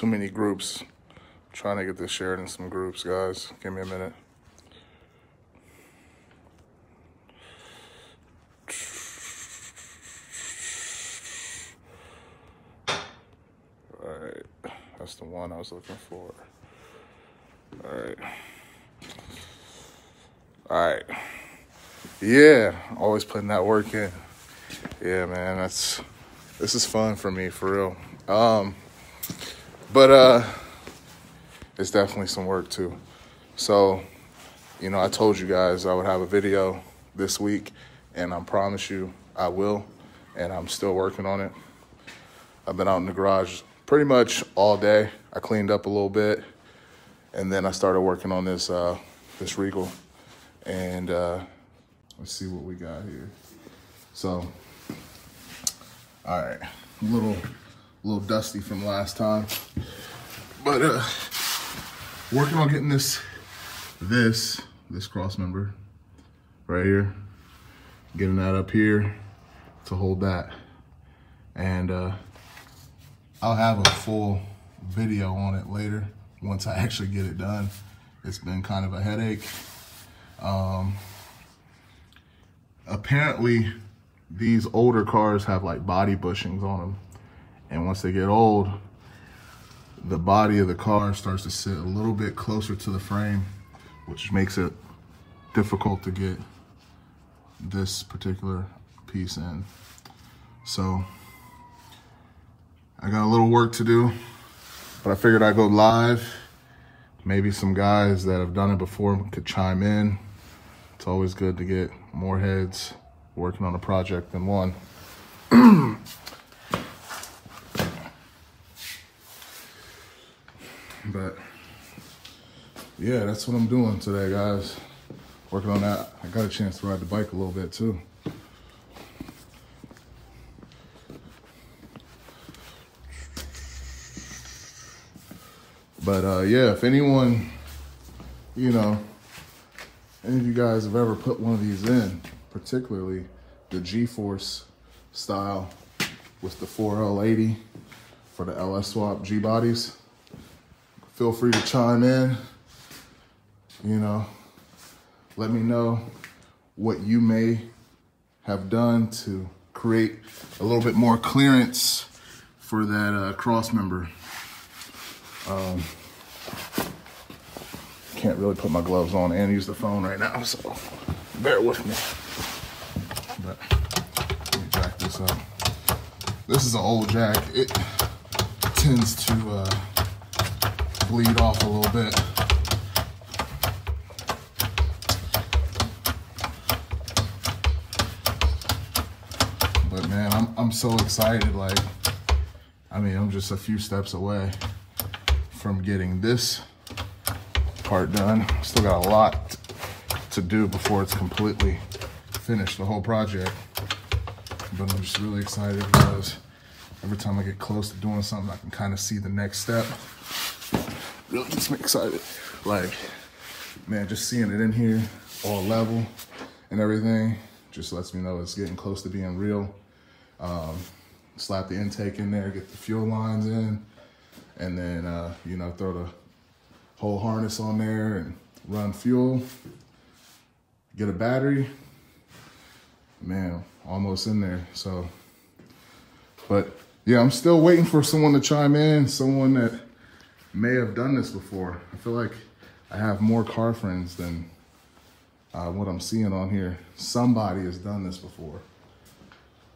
too many groups. I'm trying to get this shared in some groups, guys. Give me a minute. All right, that's the one I was looking for. All right. Yeah, always putting that work in. Yeah, man, this is fun for me, for real. But it's definitely some work too. So, you know, I told you guys I would have a video this week, and I promise you I will, and I'm still working on it. I've been out in the garage pretty much all day. I cleaned up a little bit, and then I started working on this this Regal, and let's see what we got here. So, all right, a little dusty from last time, but working on getting this cross member right here, getting that up here to hold that, and I'll have a full video on it later once I actually get it done. It's been kind of a headache. Apparently these older cars have like body bushings on them, and once they get old, the body of the car starts to sit a little bit closer to the frame, which makes it difficult to get this particular piece in. So I got a little work to do, but I figured I'd go live. Maybe some guys that have done it before could chime in. It's always good to get more heads working on a project than one. But yeah, that's what I'm doing today, guys. Working on that. I got a chance to ride the bike a little bit too. But yeah, if anyone, you know, any of you guys have ever put one of these in, particularly the G-Force style with the 4L80 for the LS swap G bodies, feel free to chime in. You know, let me know what you may have done to create a little bit more clearance for that cross member. Can't really put my gloves on and use the phone right now, so bear with me. But let me jack this up. This is an old jack. It tends to bleed off a little bit. But man, I'm so excited. Like, I mean, I'm just a few steps away from getting this part done. Still got a lot to do before it's completely finished, the whole project. But I'm just really excited because every time I get close to doing something, I can kind of see the next step. Really gets me excited. Like, man, just seeing it in here, all level and everything, just lets me know it's getting close to being real. Slap the intake in there, get the fuel lines in, and then, you know, throw the whole harness on there and run fuel, get a battery. Man, almost in there. So, but yeah, I'm still waiting for someone to chime in, someone that may have done this before. I feel like I have more car friends than what I'm seeing on here. Somebody has done this before.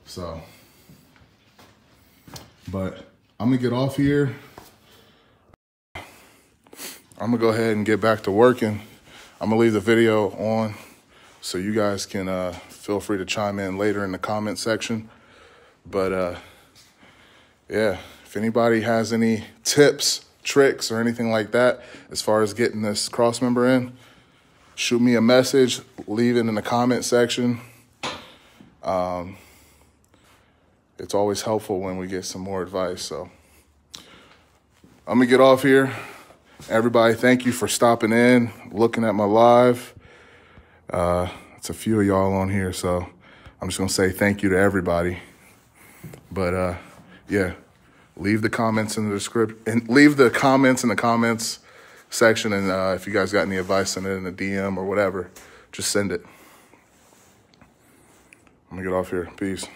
So, but I'm gonna get off here. I'm gonna go ahead and get back to working. I'm gonna leave the video on so you guys can feel free to chime in later in the comment section. But yeah, if anybody has any tips, tricks, or anything like that as far as getting this cross member in, shoot me a message, leave it in the comment section. It's always helpful when we get some more advice. So I'm gonna get off here. Everybody, thank you for stopping in, looking at my live. It's a few of y'all on here, so I'm just gonna say thank you to everybody. But yeah, leave the comments in the description, and leave the comments in the comments section. And if you guys got any advice, send it in a DM or whatever. Just send it. I'm gonna get off here. Peace.